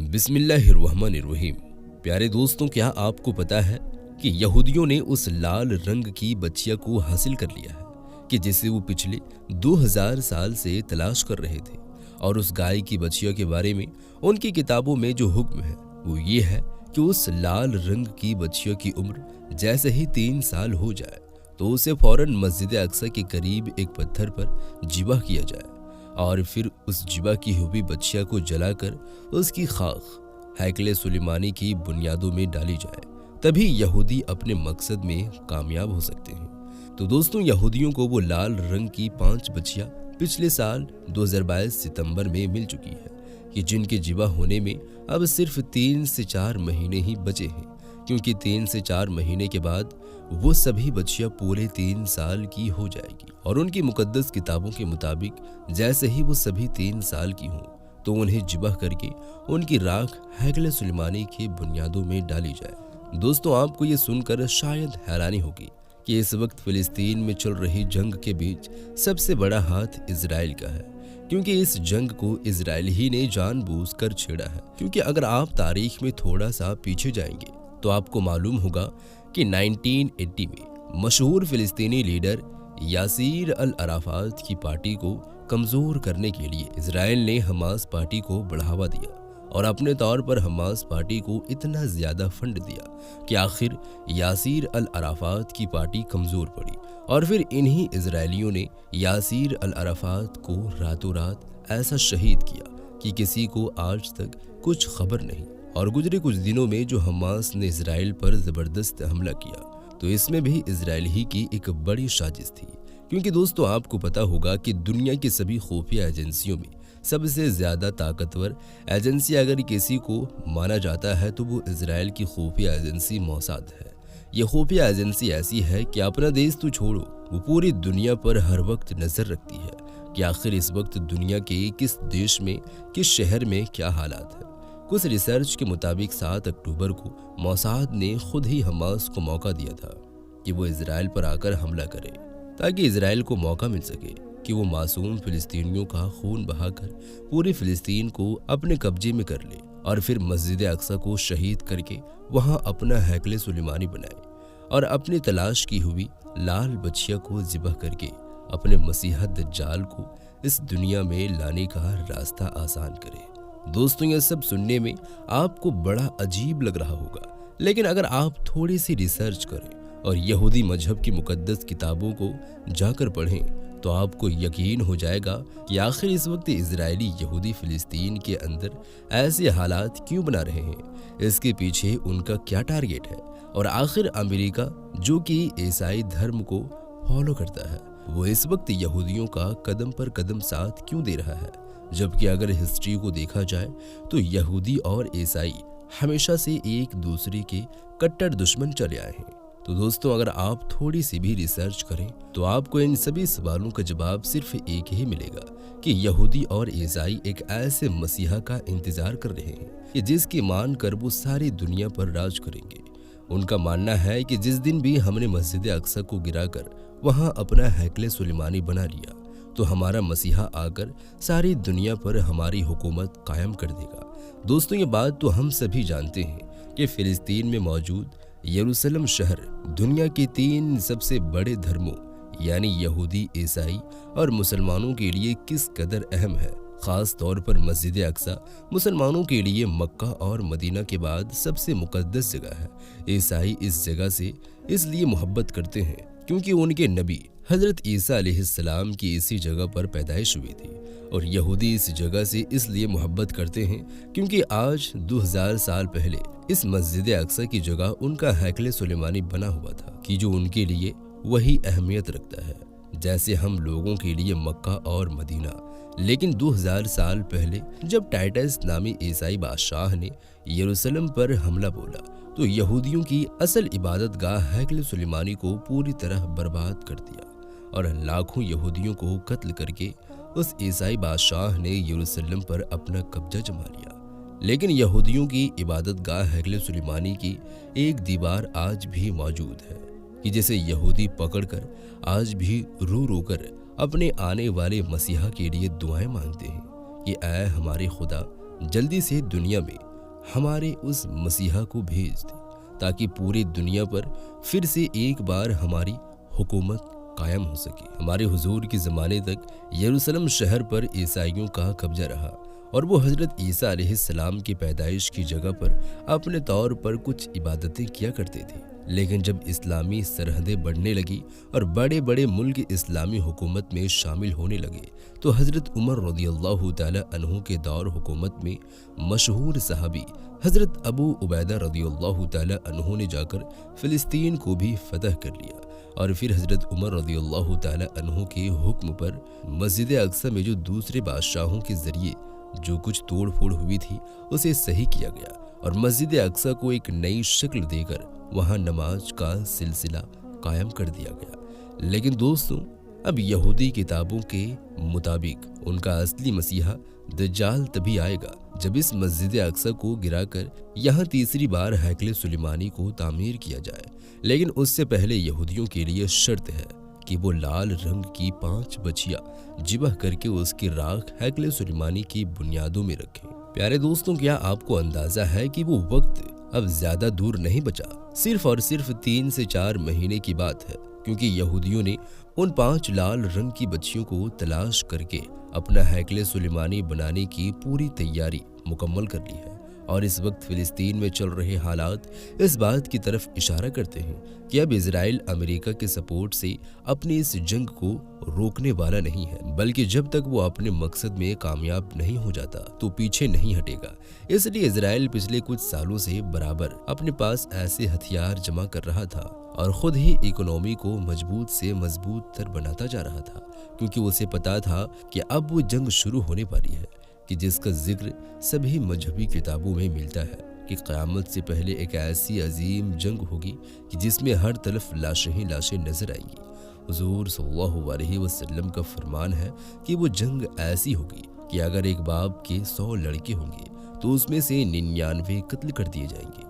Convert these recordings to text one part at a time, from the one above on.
बिस्मिल्लाहिर्रहमानिर्रहीम। प्यारे दोस्तों, क्या आपको पता है कि यहूदियों ने उस लाल रंग की बच्चिया को हासिल कर लिया है कि जिसे वो पिछले 2000 साल से तलाश कर रहे थे। और उस गाय की बच्चिया के बारे में उनकी किताबों में जो हुक्म है वो ये है कि उस लाल रंग की बच्चिया की उम्र जैसे ही 3 साल हो जाए तो उसे फौरन मस्जिद अक्सा के करीब एक पत्थर पर जिबा किया जाए और फिर उस जिबा की हुई बच्चिया को जलाकर उसकी खाक हैकले सुलेमानी की बुनियादों में डाली जाए। तभी यहूदी अपने मकसद में कामयाब हो सकते हैं। तो दोस्तों, यहूदियों को वो लाल रंग की 5 बच्चियां पिछले साल 2022 सितंबर में मिल चुकी है कि जिनके जिबा होने में अब सिर्फ 3 से 4 महीने ही बचे हैं, क्योंकि 3 से 4 महीने के बाद वो सभी बच्चियां पूरे 3 साल की हो जाएगी। और उनकी मुकद्दस किताबों के मुताबिक जैसे ही वो सभी 3 साल की हों तो उन्हें जिबा करके उनकी राख हैकले सुलेमानी की बुनियादों में डाली जाए। दोस्तों, आपको ये सुनकर शायद हैरानी होगी कि इस वक्त फिलिस्तीन में चल रही जंग के बीच सबसे बड़ा हाथ इजराइल का है, क्योंकि इस जंग को इजराइल ही ने जानबूझकर छेड़ा है। क्योंकि अगर आप तारीख में थोड़ा सा पीछे जाएंगे तो आपको मालूम होगा कि 1980 में मशहूर फिलिस्तीनी लीडर यासीर अल अराफात की पार्टी को कमजोर करने के लिए इजराइल ने हमास पार्टी को बढ़ावा दिया और अपने तौर पर हमास पार्टी को इतना ज्यादा फंड दिया कि आखिर यासीर अल अराफात की पार्टी कमजोर पड़ी। और फिर इन्हीं इजरायलियों ने यासीर अल अराफात को रातों रात ऐसा शहीद किया कि किसी को आज तक कुछ खबर नहीं। और गुजरे कुछ दिनों में जो हमास ने इजराइल पर जबरदस्त हमला किया तो इसमें भी इजराइल ही की एक बड़ी साजिश थी। क्योंकि दोस्तों, आपको पता होगा कि दुनिया की सभी खुफिया एजेंसियों में सबसे ज्यादा ताकतवर एजेंसी अगर किसी को माना जाता है तो वो इजराइल की खुफिया एजेंसी मोसाद है। ये खुफिया एजेंसी ऐसी है कि अपना देश तो छोड़ो, वो पूरी दुनिया पर हर वक्त नजर रखती है कि आखिर इस वक्त दुनिया के किस देश में, किस शहर में क्या हालात है। कुछ रिसर्च के मुताबिक 7 अक्टूबर को मोसाद ने खुद ही हमास को मौका दिया था कि वो इजराइल पर आकर हमला करे, ताकि इजराइल को मौका मिल सके कि वो मासूम फिलिस्तीनियों का खून बहाकर पूरी फिलिस्तीन को अपने कब्जे में कर ले और फिर मस्जिद अक्सा को शहीद करके वहां अपना हैकले सुलेमानी बनाए और अपनी तलाश की हुई लाल बच्चिया को जिबा करके अपने मसीहा दज्जाल को इस दुनिया में लाने का रास्ता आसान करे। दोस्तों, ये सब सुनने में आपको बड़ा अजीब लग रहा होगा, लेकिन अगर आप थोड़ी सी रिसर्च करें और यहूदी मजहब की मुकद्दस किताबों को जाकर पढ़ें तो आपको यकीन हो जाएगा कि आखिर इस वक्त इजरायली यहूदी फिलिस्तीन के अंदर ऐसे हालात क्यों बना रहे हैं, इसके पीछे उनका क्या टारगेट है। और आखिर अमेरिका, जो कि ईसाई धर्म को फॉलो करता है, वो इस वक्त यहूदियों का कदम पर कदम साथ क्यों दे रहा है। जबकि अगर हिस्ट्री को देखा जाए तो यहूदी और ईसाई हमेशा से एक दूसरे के कट्टर दुश्मन चले आए हैं। तो दोस्तों, अगर आप थोड़ी सी भी रिसर्च करें तो आपको इन सभी सवालों का जवाब सिर्फ एक ही मिलेगा कि यहूदी और ईसाई एक ऐसे मसीहा का इंतजार कर रहे हैं कि जिसकी मान कर वो सारी दुनिया पर राज करेंगे। उनका मानना है कि जिस दिन भी हमने मस्जिद अक्सा को गिराकर वहां अपना हैकले सुलेमानी बना लिया तो हमारा मसीहा आकर सारी दुनिया पर हमारी हुकूमत कायम कर देगा। दोस्तों, ये बात तो हम सभी जानते हैं कि फिलिस्तीन में मौजूद यरूशलेम शहर दुनिया के 3 सबसे बड़े धर्मों यानी यहूदी, ईसाई और मुसलमानों के लिए किस कदर अहम है। खास तौर पर मस्जिद अक्सा मुसलमानों के लिए मक्का और मदीना के बाद सबसे मुकद्दस जगह है। ईसाई इस जगह से इसलिए मोहब्बत करते हैं क्योंकि उनके नबी हजरत ईसा अलैहिस्सलाम की इसी जगह पर पैदाइश हुई थी। और यहूदी इस जगह से इसलिए मोहब्बत करते हैं क्योंकि आज 2000 साल पहले इस मस्जिद अक्सा की जगह उनका हैकले सुलेमानी बना हुआ था, कि जो उनके लिए वही अहमियत रखता है जैसे हम लोगों के लिए मक्का और मदीना। लेकिन 2000 साल पहले जब टाइटस नामी ईसाई बादशाह ने यरूशलेम पर हमला बोला तो यहूदियों की असल इबादत गाह हैकले सुलेमानी को पूरी तरह बर्बाद कर दिया और लाखों यहूदियों को कत्ल करके उस ईसाई बादशाह ने यरूशलेम पर अपना कब्जा जमा लिया। लेकिन यहूदियों की इबादत गाह हैकले सुलेमानी की एक दीवार आज भी मौजूद है कि जिसे यहूदी पकड़कर आज भी रो रो कर अपने आने वाले मसीहा के लिए दुआएं मांगते हैं कि ऐ हमारे खुदा, जल्दी से दुनिया में हमारे उस मसीहा को भेज दे ताकि पूरी दुनिया पर फिर से एक बार हमारी हुकूमत कायम हो सके। हमारे हुजूर के ज़माने तक यरूशलेम शहर पर ईसाइयों का कब्जा रहा और वो हज़रत ईसा अलैहिस्सलाम की पैदाइश की जगह पर अपने तौर पर कुछ इबादतें किया करते थे। लेकिन जब इस्लामी सरहदें बढ़ने लगी और बड़े बड़े मुल्क इस्लामी हुकूमत में शामिल होने लगे तो हज़रत उमर रज़ियल्लाहु ताला अन्हु के दौर हुकूमत में मशहूर सहाबी हज़रत अबू उबैदा रज़ियल्लाहु ताला अन्हु ने जाकर फ़िलिस्तीन को भी फतह कर लिया और फिर हज़रत उमर रज़ियल्लाहु ताला अन्हु के हुक्म पर मस्जिद अक्सा में जो दूसरे बादशाहों के ज़रिए जो कुछ तोड़ फोड़ हुई थी उसे सही किया गया और मस्जिद अक्सा को एक नई शक्ल देकर वहाँ नमाज का सिलसिला कायम कर दिया गया। लेकिन दोस्तों, अब यहूदी किताबों के मुताबिक उनका असली मसीहा दज्जाल तभी आएगा जब इस मस्जिद अक्सा को गिराकर यहाँ तीसरी बार हैकले सुलेमानी को तामीर किया जाए। लेकिन उससे पहले यहूदियों के लिए शर्त है कि वो लाल रंग की 5 बछिया जिबह करके उसकी राख हैकले सुलेमानी की बुनियादों में रखें। प्यारे दोस्तों, क्या आपको अंदाजा है कि वो वक्त अब ज्यादा दूर नहीं बचा? सिर्फ और सिर्फ 3 से 4 महीने की बात है, क्योंकि यहूदियों ने उन 5 लाल रंग की बच्चियों को तलाश करके अपना हैकले सुलेमानी बनाने की पूरी तैयारी मुकम्मल कर ली है। और इस वक्त फिलिस्तीन में चल रहे हालात इस बात की तरफ इशारा करते हैं कि अब इजराइल अमेरिका के सपोर्ट से अपनी इस जंग को रोकने वाला नहीं है, बल्कि जब तक वो अपने मकसद में कामयाब नहीं हो जाता तो पीछे नहीं हटेगा। इसलिए इजराइल पिछले कुछ सालों से बराबर अपने पास ऐसे हथियार जमा कर रहा था और खुद ही इकोनॉमी को मजबूत से मजबूत तर बनाता जा रहा था, क्योंकि उसे पता था कि अब वो जंग शुरू होने वाली है कि जिसका जिक्र सभी मजहबी किताबों में मिलता है कि क़यामत से पहले एक ऐसी अजीम जंग होगी कि जिसमें हर तरफ लाशें ही लाशें नजर आएंगी। हुजूर सल्लल्लाहु अलैहि वसल्लम का फरमान है कि वो जंग ऐसी होगी कि अगर एक बाप के 100 लड़के होंगे तो उसमें से 99 कत्ल कर दिए जाएंगे।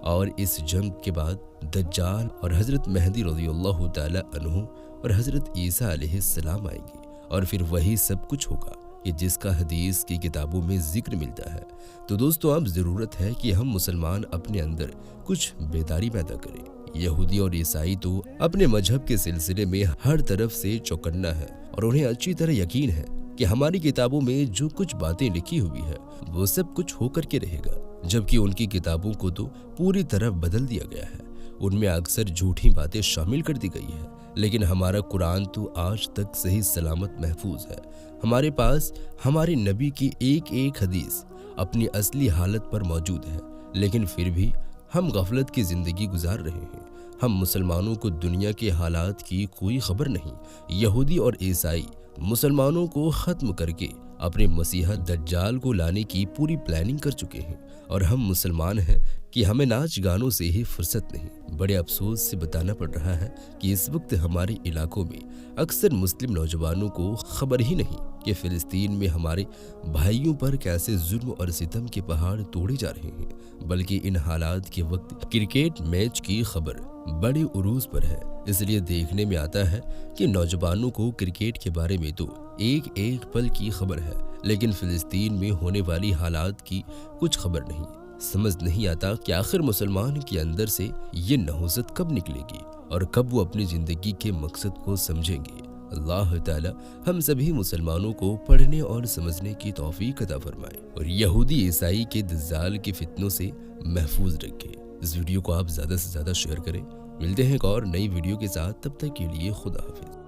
और इस जंग के बाद दज्जाल और हज़रत मेहदी रज़ियल्लाहु ताला अन्हु और हज़रत ईसा अलैहिस्सलाम आएंगे और फिर वही सब कुछ होगा कि जिसका हदीस की किताबों में जिक्र मिलता है। तो दोस्तों, अब ज़रूरत है कि हम मुसलमान अपने अंदर कुछ बेदारी पैदा करें। यहूदी और ईसाई तो अपने मजहब के सिलसिले में हर तरफ से चौकन्ना है और उन्हें अच्छी तरह यकीन है कि हमारी किताबों में जो कुछ बातें लिखी हुई है वो सब कुछ होकर के रहेगा, जबकि उनकी किताबों को तो पूरी तरह बदल दिया गया है। उनमें अक्सर झूठी बातें शामिल कर दी गई है, लेकिन हमारा कुरान तो आज तक सही सलामत महफूज है। हमारे पास हमारे नबी की एक एक हदीस अपनी असली हालत पर मौजूद है, लेकिन फिर भी हम गफलत की जिंदगी गुजार रहे हैं। हम मुसलमानों को दुनिया के हालात की कोई खबर नहीं। यहूदी और ईसाई मुसलमानों को ख़त्म करके अपने मसीहा दज्जाल को लाने की पूरी प्लानिंग कर चुके हैं और हम मुसलमान हैं कि हमें नाच गानों से ही फुर्सत नहीं। बड़े अफसोस से बताना पड़ रहा है कि इस वक्त हमारे इलाकों में अक्सर मुस्लिम नौजवानों को खबर ही नहीं कि फ़िलिस्तीन में हमारे भाइयों पर कैसे जुल्म और सितम के पहाड़ तोड़े जा रहे हैं, बल्कि इन हालात के वक्त क्रिकेट मैच की खबर बड़े उरूज पर है। इसलिए देखने में आता है कि नौजवानों को क्रिकेट के बारे में तो एक एक पल की खबर है, लेकिन फ़िलिस्तीन में होने वाली हालात की कुछ खबर नहीं। समझ नहीं आता कि आखिर मुसलमान के अंदर से ये नहुसत कब निकलेगी और कब वो अपनी ज़िंदगी के मकसद को समझेंगे। अल्लाह ताला हम सभी मुसलमानों को पढ़ने और समझने की तौफीक अता फरमाए और यहूदी ईसाई के दज्जाल के फितनों से महफूज रखे। इस वीडियो को आप ज़्यादा से ज़्यादा शेयर करें। मिलते हैं एक और नई वीडियो के साथ, तब तक के लिए खुदा हाफिज।